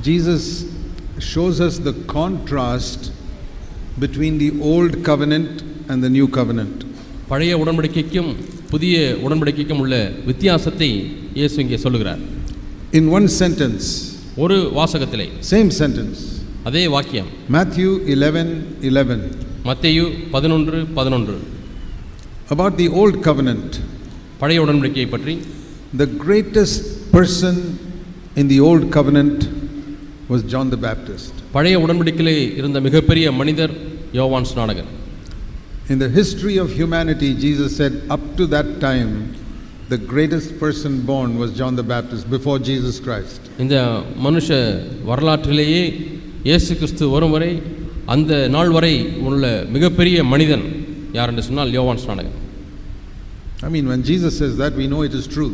Jesus shows us the contrast between the old covenant and the new covenant. பழைய உடன்படிக்கைக்கும் புதிய உடன்படிக்கைக்கும் உள்ள வித்தியாசத்தை இயேசு இங்கே சொல்லுகிறார். In one sentence, ஒரு வாசகத்திலே, same sentence, அதே வாக்கியம், Matthew 11:11, மத்தேயு 11:11, about the old covenant. பழைய உடன்படிக்கையை பற்றி, the greatest person in the old covenant was John the Baptist. பழைய உடன்படிக்கையிலே இருந்த மிகப்பெரிய மனிதர் யோவான் ஸ்நானகர். In the history of humanity, Jesus said up to that time the greatest person born was John the Baptist before Jesus Christ. இந்த மனுஷ வரலாற்றிலேயே இயேசு கிறிஸ்து வரும் வரை அந்த நாள் வரை உள்ள மிகப்பெரிய மனிதன் யார் என்று சொன்னால் யோவான் ஸ்நானகர். I mean, when Jesus says that, we know it is true.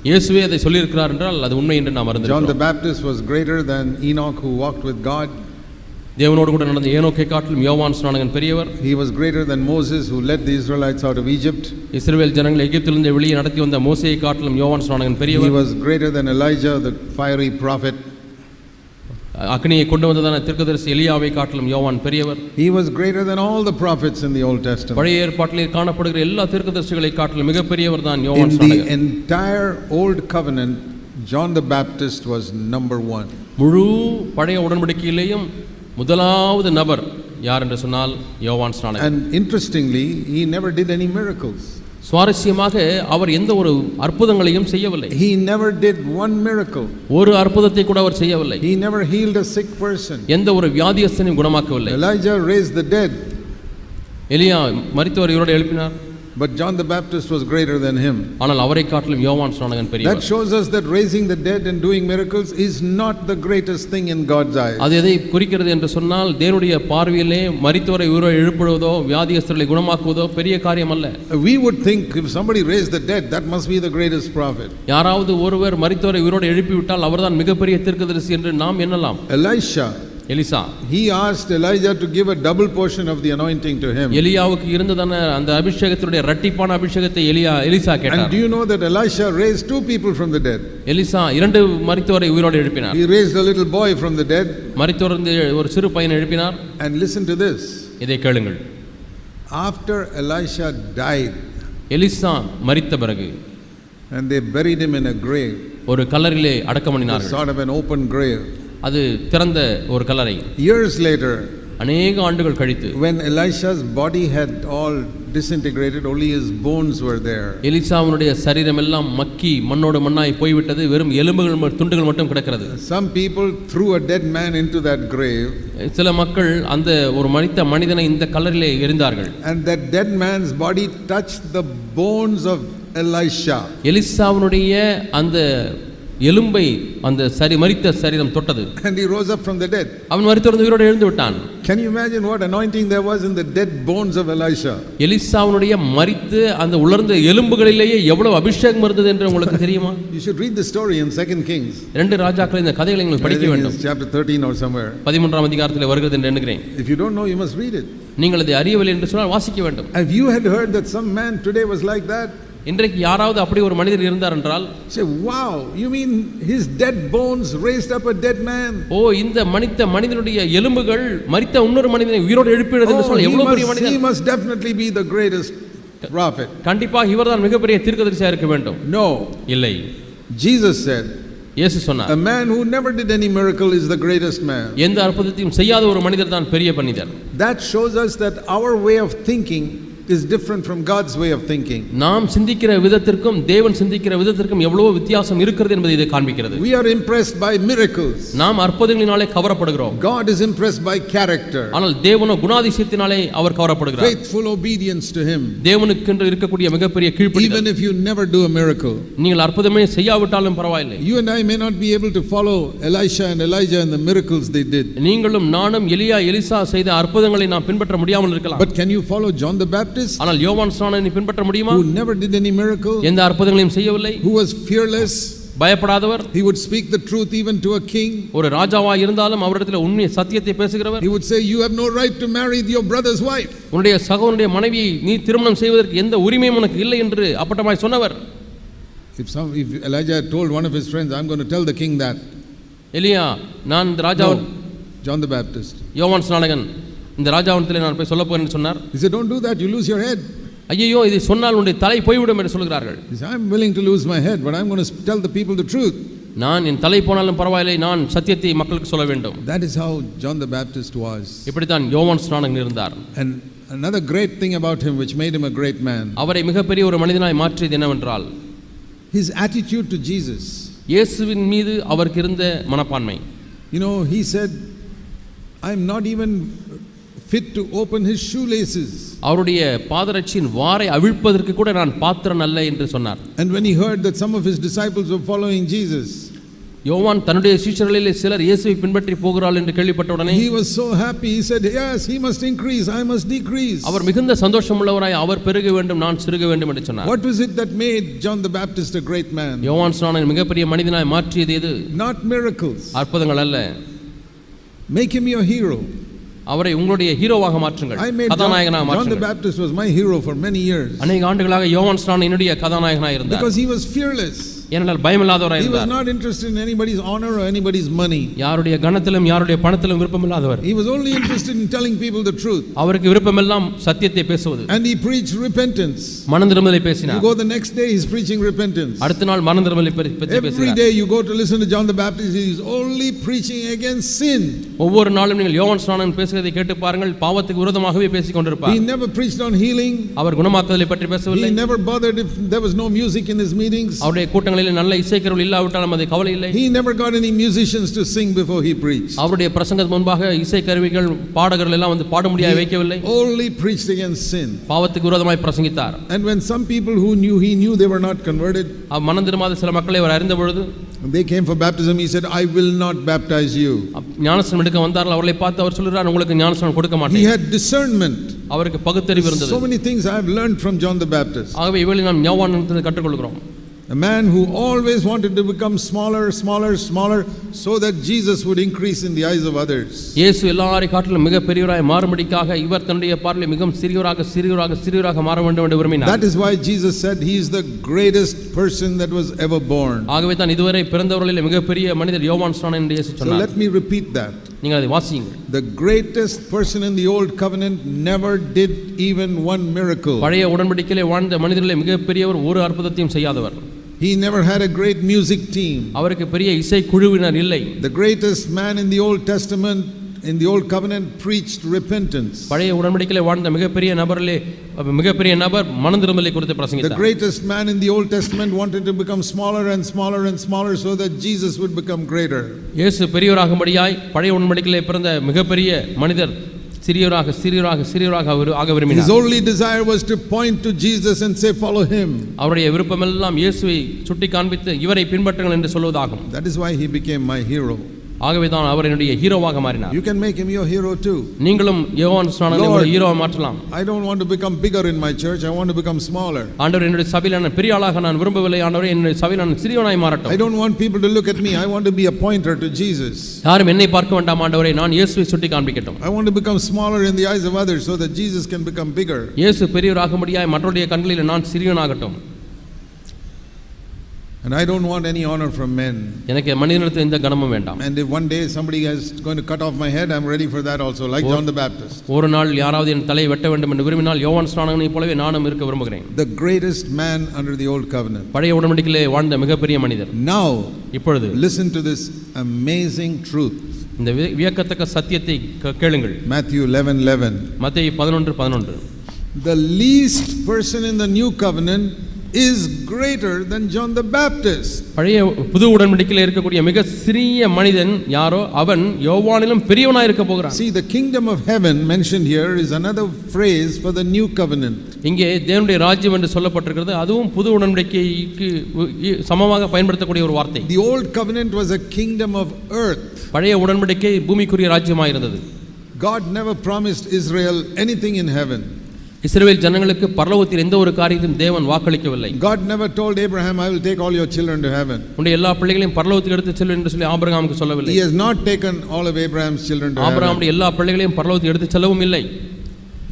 இயேசுவே அதை சொல்லியிருக்கிறார் என்றால் அது உண்மை என்று நாம் அறிந்திருக்கிறோம். John the Baptist was greater than Enoch who walked with God. தேவனோடு கூட நடந்த ஏனோக்கை காட்டிலும் யோவான் ஸ்நானகன் பெரியவர். He was greater than Moses who led the Israelites out of Egypt. இஸ்ரவேல் ஜனங்களை எகிப்திலிருந்து வெளியே நடத்தி வந்த மோசேயை காட்டிலும் யோவான் ஸ்நானகன் பெரியவர். He was greater than Elijah the fiery prophet. அக்னியை கொண்டு வந்ததான தீர்க்கதரிசி எலியாவை காட்டிலும் யோவான் பெரியவர். He was greater than all the prophets in the Old Testament. பழைய ஏற்பாட்டிலே காணப்படுகிற எல்லா தீர்க்கதரிசிகளை காட்டிலும் மிகப்பெரியவர் தான் யோவான் ஸ்நானகர். In the entire Old Covenant, John the Baptist was number 1. முழு பழைய உடன்படிக்கையிலேயும் முதலாவது நபர் யார் என்று சொன்னால் யோவான் ஸ்நானகர். And interestingly, he never did any miracles. சுவாரஸ்யமாக அவர் எந்த ஒரு அற்புதங்களையும் செய்யவில்லை. He never did one miracle. ஒரு அற்புதத்தை கூட அவர் செய்யவில்லை. He never healed a sick person. எந்த ஒரு வியாதியஸ்தனையும் குணமாக்கவில்லை. Elijah raised the dead. எலியா மரித்தோரை உயிரோடு எழுப்பினார். But John the Baptist was greater than him. ஆனால் அவரை காட்டிலும் யோவான் ஸ்நானகன் பெரியவர். That shows us that raising the dead and doing miracles is not the greatest thing in God's eyes. அது எதை குறிக்கிறது என்று சொன்னால் தேவனுடைய பார்வையிலே மரித்தோரை உயிரோடு எழுப்புவதோ வியாதியஸ்தர்களை குணமாக்குவதோ பெரிய காரியம் அல்ல. We would think if somebody raised the dead, that must be the greatest prophet. யாராவது ஒருவர் மரித்தோரை உயிரோடு எழுப்பி விட்டால் அவர்தான் மிகப்பெரிய தீர்க்கதரிசி என்று நாம் எண்ணலாம். Elisha, he asked Elijah to give a double portion of the anointing to him. எலியாவுக்கு இருந்ததான அந்த அபிஷேகத்துடைய இரட்டிப்பான அபிஷேகத்தை எலிசா கேட்டார். And do you know that Elisha raised 2 people from the dead? Elisha 2 மரித்தோரை உயிரோடு எழுப்பினார். He raised a little boy from the dead. மரித்தோரிலிருந்து ஒரு சிறு பையனை எழுப்பினார். And listen to this. இதை கேளுங்கள். After Elisha died, எலிசா மரித்த பிறகு, and they buried him in a grave, ஒரு கல்லறையிலே அடக்கம் பண்ணினார்கள். sort of an open grave. அது திறந்த ஒரு கல்லறை. Years later, அநேக ஆண்டுகள் கழித்து, when Elisha's body had all disintegrated, only his bones were there. எலிசாவுடைய சரீரம் எல்லாம் மக்கி மண்ணோடு மண்ணாய் போய்விட்டது, வெறும் எலும்புகள் துண்டுகள் மட்டும் கிடக்கிறது. Some people threw a dead man into that grave. சில மக்கள் அந்த ஒரு மரித்த மனிதனை இந்த கல்லறையிலே எறிந்தார்கள். And that dead man's body touched the bones of Elisha. எலிசாவுடைய அந்த எலும்பை அந்த மரித்த சரீரம் தொட்டது. And he rose up from the dead. அவன் மரித்தோரிலிருந்து உயிரோடு எழுந்து விட்டான். Can you imagine what anointing there was in the dead bones of Elisha? எலிசாவுடைய மரித்து அந்த உலர்ந்த எலும்புகளிலேயே எவ்வளவு அபிஷேகம் இருந்தது என்று உங்களுக்கு தெரியுமா? You should read the story in 2 Kings. 2 ராஜாக்கள் இந்த கதைகளை நீங்கள் படிக்க வேண்டும். Chapter 13 or somewhere. 13ஆம் அதிகாரத்திலே வருகிறது என்று எண்ணுகிறேன். If you don't know, you must read it. நீங்கள் அதை அறியவில்லை என்று சொன்னால் வாசிக்க வேண்டும். Have you had heard that some man today was like that? இன்றைக்கு யாராவது அப்படி ஒரு மனிதர் இருந்தார் என்றால், say, wow, you mean his dead bones raised up a dead man? ஓ, இந்த மரித்த மனிதனுடைய எலும்புகள் மரித்த இன்னொரு மனிதனை உயிரோடு எழுப்பினது என்று சொன்னால் எவ்வளவு பெரிய மனிதன். He must definitely be the greatest prophet. கண்டிப்பாக இவர்தான் மிகப்பெரிய தீர்க்கதரிசியா இருக்க வேண்டும். No, இல்லை. Jesus said, இயேசு சொன்னார், a man who never did any miracle is the greatest man. எந்த அற்புதத்தையும் செய்யாத ஒரு மனிதர் தான் பெரிய மனிதர். That shows us that our way of thinking is different from God's way of thinking. நாம் சிந்திக்கிற விதத்திற்கும் தேவன் சிந்திக்கிற விதத்திற்கும் எவ்வளவு வித்தியாசம் இருக்கிறது என்பதை இது காண்பிக்கிறது. We are impressed by miracles. நாம் அற்புதங்களினாலே கவரப்படுகிறோம். God is impressed by character. ஆனால் தேவனோ குணாதிசயத்தினாலே அவர் கவரப்படுகிறார். Faithful obedience to him. தேவனுக்கென்று இருக்கக்கூடிய மிகப்பெரிய கீழ்ப்படிதல். Even if you never do a miracle. நீங்கள் அற்புதமே செய்யாவிட்டாலும் பரவாயில்லை. You and I may not be able to follow Elisha and Elijah and the miracles they did. நீங்களும் நானும் எலியா எலிசா செய்த அற்புதங்களை நாம் பின்பற்ற முடியாமல் இருக்கலாம். But can you follow John the Baptist? ஆனால் யோவான் ஸ்நானனை பின்பற்ற முடியுமா? Who never did any miracle. எந்த அற்புதங்களையும் செய்யவில்லை. Who was fearless. பயப்படாதவர். He would speak the truth even to a king. ஒரு ராஜாவா இருந்தாலும் அவரிடத்தில் உண்மை சத்தியத்தை பேசுகிறவர். He would say, you have no right to marry your brother's wife. உன்னுடைய சகோதரனுடைய மனைவியை நீ திருமணம் செய்வதற்கு எந்த உரிமையும் உனக்கு இல்லை என்று அப்பட்டமாய் சொன்னவர். If Elijah had told one of his friends, I'm going to tell the king that. எலியா நான் இந்த ராஜாவன் John the Baptist. யோவான் ஸ்நானகன் இந்த ராஜாவனத்திலே நான் போய் சொல்ல போறேன்னு சொன்னார். He said, don't do that, you lose your head. ஐயோ இதை சொன்னால் உன்னுடைய தலை போய்விடும் என்று சொல்கிறார்கள். He said, I'm willing to lose my head, but I'm going to tell the people the truth. நான் என் தலை போனாலும் பரவாயில்லை, நான் சத்தியத்தை மக்களுக்கு சொல்ல வேண்டும். That is how John the Baptist was. இப்படித்தான் யோவான் ஸ்நானகன் இருந்தார். And another great thing about him which made him a great man, அவரை மிகப்பெரிய ஒரு மனிதனாய் மாற்றியது என்னவென்றால் his attitude to Jesus. இயேசுவின் மீது அவருக்கு இருந்த மனப்பான்மை. You know, he said, I'm not even fit to open his shoelaces. அவருடைய பாதரட்சியின் வாரை அவிழ்ப்பதற்கு கூட நான் பாத்திரன் அல்ல என்று சொன்னார். And when he heard that some of his disciples were following Jesus, யோவான் தன்னுடைய சீஷர்களிலே சிலர் இயேசுவை பின்பற்றி போகிறார்கள் என்று கேள்விப்பட்டவுடனே he was so happy. He said, yes, he must increase, I must decrease. அவர் மிகுந்த சந்தோஷமுள்ளவராய் அவர் பெருக வேண்டும், நான் சிறுக வேண்டும் என்று சொன்னார். What was it that made John the Baptist a great man? யோவான் ஸ்நானகன் மிகப்பெரிய மனிதனாய் மாற்றியது எது? Not miracles. அற்புதங்கள் அல்ல. Make him your hero. அவரை உங்களுடைய ஹீரோவாக மாற்றுங்கள், கதாநாயகனாக John the மாற்றுங்கள். Baptist was my hero for many years. அநேக ஆண்டுகளாக யோவான் ஸ்நானகன் என்னுடைய கதாநாயகனாக இருந்தார். Because he was fearless. ஏனென்றால் பயமில்லாதவராய் He was இருந்தார். not interested in anybody's honor or anybody's money. யாருடைய கனத்திலும் யாருடைய பணத்திலும் விருப்பமில்லாதவர். He was only interested in telling people the truth. அவருக்கு விருப்பமெல்லாம் சத்தியத்தை பேசுவது. And he preached repentance. மனந்திரும்பலை You பேசினார். go the next day, he's preaching repentance. அடுத்த நாள் மனந்திரும்பலை பற்றி Every பேசுகிறார். day you go to listen to John the Baptist, he's only preaching against sin. ஒவ்வொரு நாளும் நீங்கள் யோவான் ஸ்நானகன் பேசுவதை கேட்டு பாருங்கள், பாவத்துக்கு விரோதமாகவே பேசிக் கொண்டிருப்பார். He never preached on healing. அவர் குணமாக்குதலை பற்றி பேசவில்லை. He never bothered if there was no music in his meetings. அவருடைய கூட்டங்களில் நல்ல இசைக்கருவி இல்லாவிட்டாலும் அது கவலை இல்லை. He never got any musicians to sing before he preached. அவருடைய பிரசங்கத்துக்கு முன்பாக இசைக்கருவிகள் பாடகர்கள் எல்லாம் வந்து பாட முடியாது வைக்கவில்லை. Only preached against sin. பாவத்துக்கு விரோதமாய் பிரசங்கித்தார். And when some people who knew they were not converted, மனம் திரும்பாத சில மக்களை அவர் அறிந்த பொழுது they came for baptism, he said, I will not baptize you. ஞானஸ்நானம் எடுக்க வந்தார்கள். அவர்களை பார்த்து அவர் சொல்கிறார், உங்களுக்கு ஞானஸ்நானம் கொடுக்க He மாட்டேன். had discernment. அவருக்கு பகுத்தறிவு இருந்தது. So many things I have learned from John the Baptist. ஆகவே இவளை நாம் யோவானிடத்தில் கற்றுக்கொள்கிறோம். A man who always wanted to become smaller so that Jesus would increase in the eyes of others. இயேசு எல்லாரை காட்டிலும் மிக பெரியவராய் மாறும்படிக்காக இவர் தன்னுடைய பார்வையில் மிகவும் சிறியவராக மாற வேண்டும் என்று விரும்பினார். That is why Jesus said he is the greatest person that was ever born. ஆகவே தான் இதுவரை பிறந்தவர்களில் மிகப்பெரிய மனிதர் யோவான் ஸ்நானகன் என்று இயேசு So சொன்னார். let me repeat that. நீங்கள் அதை வாசியுங்கள். The greatest person in the old covenant never did even one miracle. பழைய உடன்படிக்கையிலே வாழ்ந்த மனிதர்களில் மிகப்பெரியவர் ஒரு அற்புதத்தையும் செய்யாதவர். He never had a great music team. அவருக்கு பெரிய இசை குழுவினர் இல்லை. The greatest man in the Old Testament, in the Old Covenant, preached repentance. பழைய உடன்படிக்கையிலே வாழ்ந்த மிகப்பெரிய நபர் மனந்திரும்பலை குறித்து பிரசங்கித்தார். The greatest man in the Old Testament wanted to become smaller and smaller so that Jesus would become greater. இயேசு பெரியவராகும்படியாய் பழைய உடன்படிக்கையிலே பிறந்த மிகப்பெரிய மனிதர் சிறியவராக ஆக விரும்பினார். His only desire was to point to Jesus and say, follow him. அவருடைய விருப்பமெல்லாம் இயேசுவை சுட்டி காண்பித்து இவரை பின்பற்றுங்கள் என்று சொல்வதாகும். That is why he became my hero. ஆகவே தான் அவர் என்னுடைய ஹீரோவாக மாறினார். You can make him your hero too. நீங்களும் யோவான் ஸ்நானகனை ஒரு ஹீரோவாக மாற்றலாம். I don't want to become bigger in my church, I want to become smaller. ஆண்டவர் என்னுடைய சபையில் நான் பெரிய ஆளாக நான் விரும்பவில்லை. ஆண்டவரே என்னுடைய சபையில் நான் சிறியவனாய் மாறட்டும். I don't want people to look at me, I want to be a pointer to Jesus. யாரும் என்னை பார்க்க வேண்டாம் ஆண்டவரே, நான் இயேசுவை சுட்டி காண்பிக்கட்டும். I want to become smaller in the eyes of others so that Jesus can become bigger. இயேசு பெரியவராகும்படியாய் மற்றவருடைய கண்களில் நான் சிறியவனாகட்டும். And I don't want any honor from men. எனக்கு மனிதனிடத்தில் எந்த கனமும் வேண்டாம். And if one day somebody is going to cut off my head, I'm ready for that also, like John the Baptist. ஒரு நாள் யாராவது என் தலையை வெட்ட வேண்டும் என்று விரும்பினால் யோவான் ஸ்நானகனைப் போலவே நானும் இருக்க விரும்புகிறேன். The greatest man under the old covenant. பழைய உடன்படிக்கையிலே வாழ்ந்த மிகப்பெரிய மனிதர். Now, இப்பொழுது listen to this amazing truth. இந்த வியக்கத்தக்க சத்தியத்தை கேளுங்கள். Matthew 11:11. மத்தேயு 11:11. The least person in the new covenant is greater than John the Baptist. பழைய புது உடன்படிக்கையில் இருக்கக்கூடிய மிக சிறிய மனிதன் யாரோ அவன் யோவானிலும் பெரியவனாய் இருக்க போகிறான். See, the kingdom of heaven mentioned here is another phrase for the new covenant. இங்கே தேவனுடைய ராஜ்யம் என்று சொல்லப்பட்டிருக்கிறது. அதுவும் புது உடன்படிக்கைக்கு சமமாக பயன்படுத்தக்கூடிய ஒரு வார்த்தை. The old covenant was a kingdom of earth. பழைய உடன்படிக்கை பூமிக்குரிய ராஜ்யமாக இருந்தது. God never promised Israel anything in heaven. இஸ்ரவேல் ஜனங்களுக்கு பரலோகத்தில் எந்த ஒரு காரியத்தையும் தேவன் வாக்களிக்கவில்லை. God never told Abraham, I will take all your children to heaven. உன்னுடைய எல்லா பிள்ளைகளையும் பரலோகத்துக்கு எடுத்து செல்வேன் என்று சொல்லி ஆபிரகாமுக்கு சொல்லவில்லை. He has not taken all of Abraham's children to heaven. ஆபிரகாமுடைய எல்லா பிள்ளைகளையும் பரலோகத்துக்கு எடுத்து செல்லவும் இல்லை.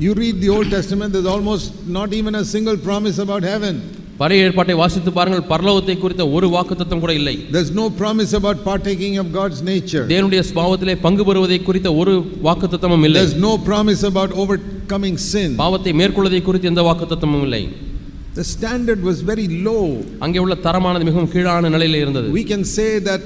You read the Old Testament, there's almost not even a single promise about heaven. பழைய ஏற்பாட்டை வாசித்து பாருங்கள், பரலோகத்தை குறித்த ஒரு வாக்குத்தத்தம் கூட இல்லை. There's no promise about partaking of God's nature. தேவனுடைய சுபாவத்திலே பங்கு பெறுவதை குறித்த ஒரு வாக்குத்தத்தமும் இல்லை. There's no promise about overcoming sin. பாவத்தை மேற்கொள்வதை குறித்து எந்த வாக்குத்தத்தமும் இல்லை. The standard was very low. அங்கே உள்ள தரமானது மிகவும் கீழான நிலையில் இருந்தது. We can say that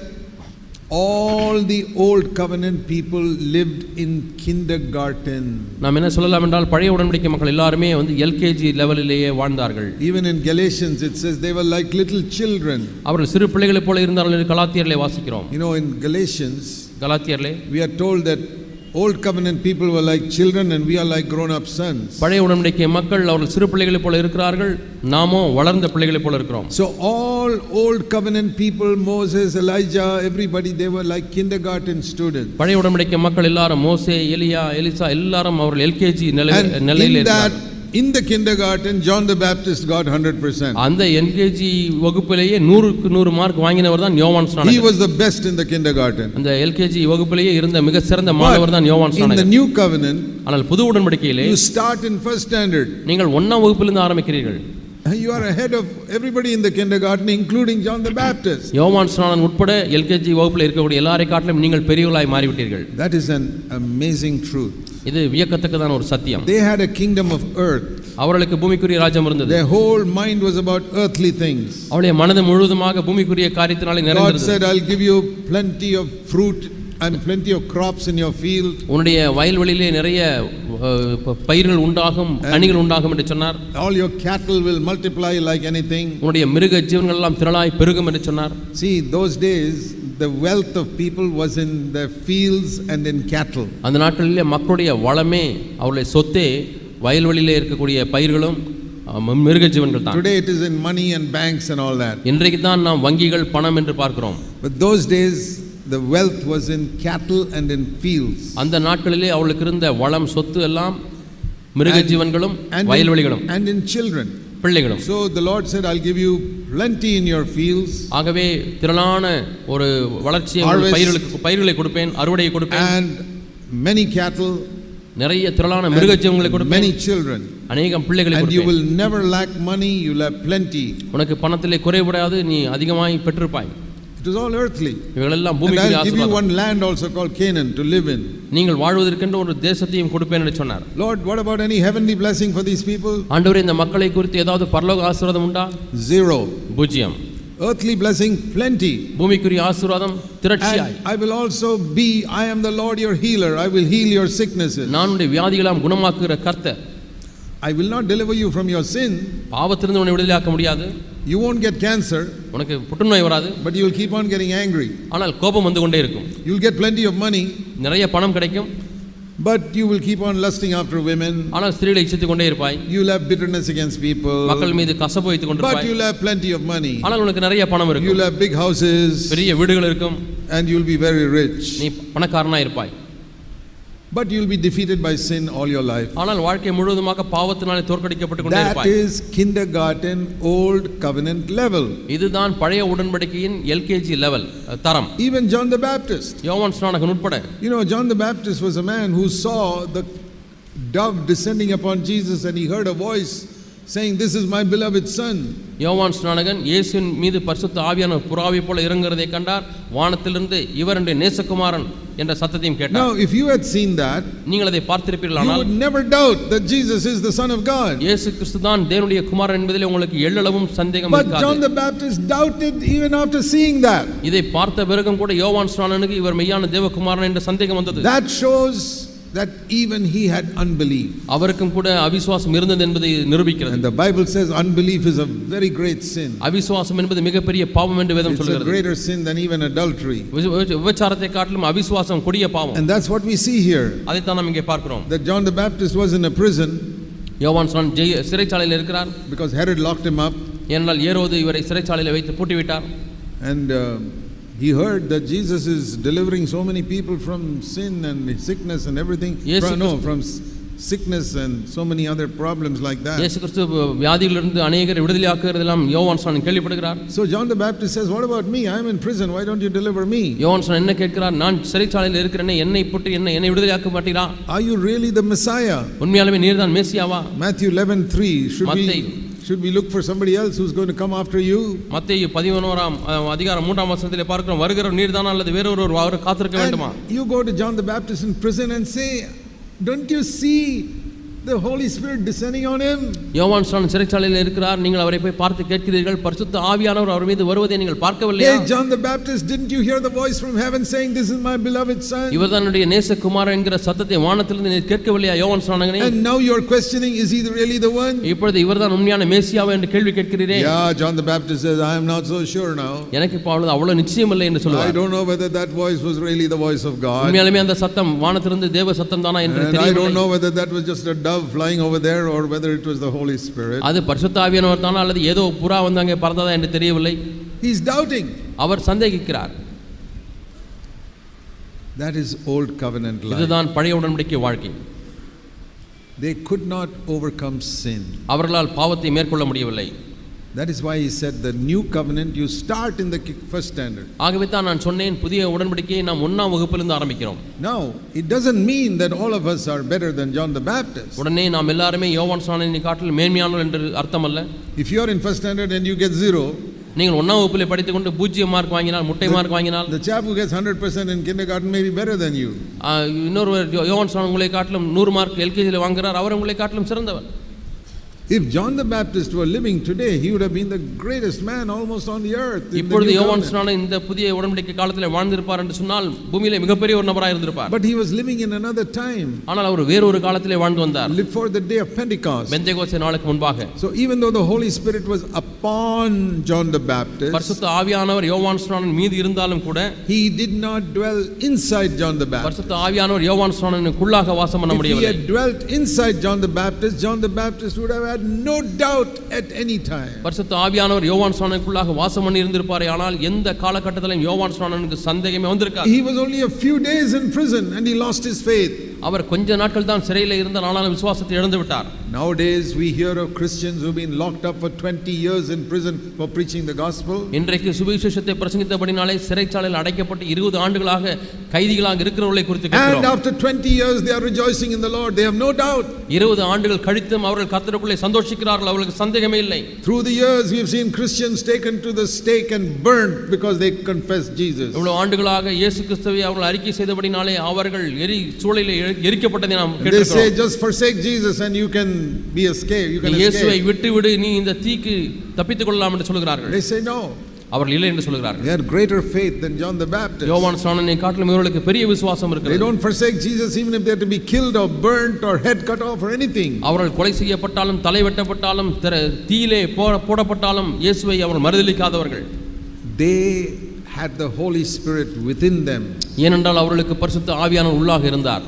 all the old covenant people lived in kindergarten. நாம் என்ன சொல்லலாம் என்றால், பழைய உடன்படிக்கை மக்கள் எல்லாருமே எல்கேஜி லெவலிலேயே வாழ்ந்தார்கள். Even in Galatians it says they were like little children. அவர்கள் சிறு பிள்ளைகளைப் போல இருந்தார்கள் என்று கலாத்தியரிலே வாசிக்கிறோம். You know, in Galatians கலாத்தியரிலே we are told that old covenant people were like children and we are like grown up sons. பழைய உடன்படிக்கை மக்கள் அவர்கள் சிறு பிள்ளைகளைப் போல இருக்கிறார்கள், நாமோ வளர்ந்த பிள்ளைகளைப் போல இருக்கிறோம். So all old covenant people, Moses, Elijah, everybody, they were like kindergarten students. பழைய உடன்படிக்கை மக்கள் எல்லாரும், மோசே, எலியா, எலிசா, எல்லாரும் அவர்கள் எல்கேஜி நிலையில் இருக்கிறார்கள். In the kindergarten, John the Baptist got 100%. அந்த எல்கேஜி வகுப்பிலேயே 100க்கு 100 மார்க் வாங்கினவர் தான் யோவான் ஸ்நானகன். He was the best in the kindergarten. அந்த எல்கேஜி வகுப்பிலேயே இருந்த மிக சிறந்த மாணவர் தான் யோவான் ஸ்நானகன். In the new covenant, ஆனால் புது உடன்படிக்கையிலே you start in first standard. நீங்கள் 1ஆம் வகுப்பிலிருந்து ஆரம்பிக்கிறீர்கள். You are ahead of everybody in the kindergarten, including John the Baptist. யோவான் ஸ்நானகன் உட்பட எல்கேஜி வகுப்பில் இருக்கக்கூடிய எல்லாரை காட்டிலும் நீங்கள் பெரியவர்களாய் மாறிவிட்டீர்கள். That is an amazing truth. இது வியக்கத்தக்கதான ஒரு சத்தியம். They had a kingdom of earth. அவர்களுக்கு பூமிக்குரிய ராஜ்யம் இருந்தது. Their whole mind was about earthly things. அவருடைய மனது முழுவதுமாக பூமிக்குரிய காரியத்தினாலே நிறைந்திருந்தது. God said, I'll give you plenty of fruit and plenty of crops in your field. உன்னுடைய வயல்வெளியிலே நிறைய பயிர்கள் உண்டாகும், கனிகள் உண்டாகும் என்று சொன்னார். All your cattle will multiply like anything. உன்னுடைய மிருக ஜீவன்கள் எல்லாம் திரளாய் பெருகும் என்று சொன்னார். See, those days the wealth of people was in their fields and in cattle. அந்த நாட்களிலே மக்களுடைய வளமே, அவருடைய சொத்தே வயல்வெளியிலே இருக்கக்கூடிய பயிர்களும் மிருக ஜீவன்கள் தான். Today it is in money and banks and all that. இன்றைக்கு தான் நாம் வங்கிகள், பணம் என்று பார்க்கிறோம். But those days the wealth was in cattle and in fields. அந்த நாட்களிலே அவளுக்கு இருந்த வளம், சொத்து எல்லாம் மிருக ஜீவன்களும் வயல்வெளிகளும் and in children, பிள்ளைகளும். So the Lord said, I'll give you plenty in your fields. ஆகவே திரளான ஒரு வளர்ச்சியை பயிர்களை கொடுப்பேன், அறுவடையை கொடுப்பேன். And many cattle, நிறைய திரளான மிருக ஜீவன்களை கொடுப்பேன். Many children. அநேகம் பிள்ளைகளை கொடுப்பேன். And you கொடுப்பேன். will never lack money, you'll have plenty. உனக்கு பணத்திலே குறைபடாது, நீ அதிகமாய் பெற்றிருப்பாய். It was all earthly. இவைகளெல்லாம் And பூமிக்குரிய I'll give you ஆசீர்வாதம். one land also called Canaan to live in. நீங்கள் வாழ்வதற்கென்ற ஒரு தேசத்தையும் கொடுப்பேன் என்று சொன்னார். Lord, what about any heavenly blessing for these people? ஆண்டவரே, இந்த மக்களை குறித்து ஏதாவது பரலோக ஆசீர்வாதம் உண்டா? Zero. பூஜ்யம். Earthly blessing plenty. பூமிக்குரிய ஆசீர்வாதம் திரட்சியாய். I will also be, I am the Lord your healer. I will heal your sicknesses. நான் உன்னுடைய வியாதிகளாம் குணமாக்குகிற கர்த்தர். I will not deliver you from your sin. பாவத்திலிருந்து உன்னை விடுதலையாக்க முடியாது. You won't get cancer. உனக்கு புற்றுநோய் வராது. But you will keep on getting angry. ஆனால் கோபம் வந்து கொண்டே இருக்கும். You will get plenty of money. நிறைய பணம் கிடைக்கும். But you will keep on lusting after women. ஆனால் ஸ்திரீகளை இச்சித்துக் கொண்டே இருப்பாய். You will have bitterness against people. மக்கள் மீது கசப்பு வைத்துக் கொண்டிருப்பாய். But you will have plenty of money. ஆனால் உனக்கு நிறைய பணம் இருக்கும். You will have big houses. பெரிய வீடுகள் இருக்கும். And you will be very rich. நீ பணக்காரனாய் இருப்பாய். But you will be defeated by sin all your life. ஆனால் வாழ்க்கை முழுவதுமாக பாவத்தினாலே தோற்கடிக்கப்பட்டு கொண்டே இருப்பாய். That is kindergarten old covenant level. இதுதான் பழைய உடன்படிக்கையின் எல்கேஜி லெவல் தரம். Even John the Baptist. யோவான் ஸ்நானகன் உட்பட. You know, John the Baptist was a man who saw the dove descending upon Jesus and he heard a voice saying, this is my beloved son. யோவான் ஸ்நானகன் இயேசுவின் மீது பரிசுத்த ஆவியான புறாவை போல இறங்குறதை கண்டார். வானத்திலிருந்து இவர் என்னுடைய நேசகுமாரன் என்ற சத்தத்தையும் கேட்டார். Now if you had seen that, நீங்கள் அதை பார்த்திருப்பீர்களானால், you would never doubt that Jesus is the son of God. இயேசு கிறிஸ்து தான் தேவனுடைய குமாரன் என்பதிலே உங்களுக்கு எள்ளளவும் சந்தேகம் இருக்காது. But John the Baptist doubted even after seeing that. இதை பார்த்த பிறகும் கூட யோவான் ஸ்நானகனுக்கு இவர் மெய்யான தேவகுமாரன் என்ற சந்தேகம் வந்தது. That shows that even he had unbelief. அவருக்கும் கூட அவிசுவாசம் இருந்தது என்பதை நிரூபிக்கிறது. And the Bible says unbelief is a very great sin. அவிசுவாசம் என்பது மிகப்பெரிய பாவம் என்று வேதம் சொல்கிறது. It's a greater sin than even adultery. விபச்சாரத்தை காட்டிலும் அவிசுவாசம் கொடிய பாவம். And that's what we see here. அதை தான் நாம் இங்கே பார்க்கிறோம். That John the Baptist was in a prison. யோவான் ஸ்நானகன் சிறைச்சாலையில் இருக்கிறார். Because Herod locked him up. ஏனென்றால் ஏரோது இவரை சிறைச்சாலையில் வைத்து பூட்டி விட்டார். And he heard that Jesus is delivering so many people from sin and sickness and everything. From sickness and so many other problems like that. இயேசு கிறிஸ்து வியாதியிலிருந்து அநேகரை விடுதலையாக்குறதெல்லாம் யோவான் ஸ்நானன் கேள்விப்படுகிறார். So John the Baptist says, what about me? I am in prison. Why don't you deliver me? யோவான் ஸ்நானன் என்ன கேட்கிறார்? நான் சிறைச்சாலையில் இருக்கிறேனே, என்னை போட்டு என்னை விடுதலையாக்க மாட்டீரா? Are you really the Messiah? உண்மையாலுமே நீர்தான் மேசியாவா? Matthew 11:3. Should we look for somebody else who's going to come after you? மத்தேயு 11ஆம் அதிகாரம் 3ஆம் வசனத்திலே பார்க்கிறோம், வருகிறவர் நீர்தானா அல்லது வேறொருவர் அவர் காத்திருக்க வேண்டுமா? You go to John the Baptist in prison and say, don't you see the Holy Spirit descending on him? யோவான் ஸ்நானன் சிறைச்சாலையில் இருக்கிறார், நீங்கள் அவரை போய் பார்த்து கேட்கிறீர்கள், பரிசுத்த ஆவியானவர் அவர் மீது வருவதை நீங்கள் பார்க்கவில்லையா? Hey John the Baptist, didn't you hear the voice from heaven saying, this is my beloved son? இவர்தான் என்னுடைய நேசகுமாரன் என்கிற சத்தத்தை வானத்திலிருந்து நீர் கேட்கவில்லையா யோவான் ஸ்நானனே? And now you're questioning, is he really the one? இப்பொழுது இவர்தான் உண்மையான மேசியாவா என்று கேள்வி கேட்கிறீரே? Yeah, John the Baptist says, I am not so sure now. எனக்கு இப்பொழுது அவ்வளவு நிச்சயம் இல்லை என்று சொல்லுவார். I don't know whether that voice was really the voice of God. உண்மையாலுமே அந்த சத்தம் வானத்திலிருந்து தேவ சத்தம் தானா என்று தெரியவில்லை. I don't know whether that was just a dove flying over there or whether it was the Holy Spirit. அது பரிசுத்த ஆவியானவர் தானா அல்லது ஏதோ புறா வந்து அங்கே பறந்ததா என்று தெரியவில்லை. He is doubting. Our சந்தேகிக்கிறார். That is old covenant life. இதுதான் பழைய உடன்படிக்கை வாழ்க்கை. They could not overcome sin. அவர்களால் பாவத்தை மேற்கொள்ள முடியவில்லை. That is why he said the new covenant you start in the first standard. ஆகவே தான் நான் சொன்னேன், புதிய உடன்படிக்கையை நாம் 1ஆம் வகுப்பிலிருந்து ஆரம்பிக்கிறோம். Now it doesn't mean that all of us are better than John the Baptist. உடனே நாம் எல்லாரும் யோவான் ஸ்நானனை காட்டிலும் மேன்மையானவர் என்று அர்த்தம் அல்ல. If you are in first standard and you get 0, நீங்கள் 1ஆம் வகுப்பிலே படித்துக்கொண்டு 0 மார்க் வாங்கினால், முட்டை மார்க் வாங்கினால், the chap who gets 100% in kindergarten may be better than you. இன்னொரு யோவான் ஸ்நானன் உங்களை காட்டிலும் 100 மார்க் எல்கேஜியில் வாங்குறார், அவர் உங்களை காட்டிலும் சிறந்தவர். If John the Baptist were living today, he would have been the greatest man almost on the earth. இப்பொழுது யோவான் ஸ்நானன் இந்த புதிய உடன்படிக்கை காலத்தில் வாழ்ந்திருப்பார் என்று சொன்னால் பூமியிலே மிகப்பெரிய ஒரு நபராக இருந்திருப்பார். But he was living in another time. ஆனால் அவர் வேறொரு காலத்திலே வாழ்ந்து வந்தார். Lived for the day of Pentecost. Pentecost நாளுக்கு முன்பாக. So even though the Holy Spirit was upon John the Baptist, பரிசுத்த ஆவியானவர் யோவான் ஸ்நானன் மீது இருந்தாலும் கூட he did not dwell inside John the Baptist. பரிசுத்த ஆவியானவர் யோவான் ஸ்நானனுக்குள்ளாக வாசம் பண்ண முடியவில்லை. If he had dwelt inside John the Baptist would have had no doubt at any time. பரிசுத்த ஆவியானவர் யோவான் ஸ்நானனுக்குள்ளாக வாசம் பண்ணி இருந்திருப்பாரே, ஆனால் எந்த காலகட்டத்திலும் யோவான் ஸ்நானனுக்கு சந்தேகமே வந்திருக்காது. He was only a few days in prison and he lost his faith. அவர் கொஞ்ச நாட்கள் தான் சிறையில் இருந்தார், ஆனாலும் விசுவாசத்தை இழந்து விட்டார். Nowadays we hear of Christians who've been locked up for 20 years in prison for preaching the gospel. இன்றைக்கு சுவிசேஷத்தை பிரசங்கித்தபடினாலே சிறைச்சாலையில் அடைக்கப்பட்டு 20 ஆண்டுகளாக கைதிகளாக இருக்கிறவர்களை குறித்து கேட்கிறோம். And after 20 years they are rejoicing in the Lord. They have no doubt. 20 ஆண்டுகள் கழித்தும் அவர்கள் கர்த்தருக்குள்ளே சந்தோஷிக்கிறார்கள், அவர்களுக்கு சந்தேகமே இல்லை. Through the years we have seen Christians taken to the stake and burned because they confessed Jesus. இவ்வளவு ஆண்டுகளாக இயேசு கிறிஸ்துவை அவர்கள் அறிக்கை செய்தபடினாலே அவர்கள் சூளையிலே எரிக்கப்பட்டதை நாம் கேட்டிருக்கிறோம். They say just forsake Jesus and you can be escape. You can escape. இயேசுவை விட்டுவிடு, நீ இந்த தீக்கு தப்பித்துக் கொள்ளலாம் என்று சொல்கிறார்கள். They say no. அவர்கள் இல்லை என்று சொல்கிறார்கள். They had greater faith than John the Baptist. யோவான் ஸ்நானனை காட்டிலும் இவர்களுக்கு பெரிய விசுவாசம் இருக்கிறது. They don't forsake Jesus even if they have to be killed or burnt or head cut off or anything. அவர்கள் கொலை செய்யப்பட்டாலும் தலை வெட்டப்பட்டாலும் தீயிலே போடப்பட்டாலும் இயேசுவை அவர்கள் மறுதலிக்காதவர்கள். They had the Holy Spirit within them. ஏனென்றால் அவர்களுக்கு பரிசுத்த ஆவியானவர் உள்ளாக இருந்தார்.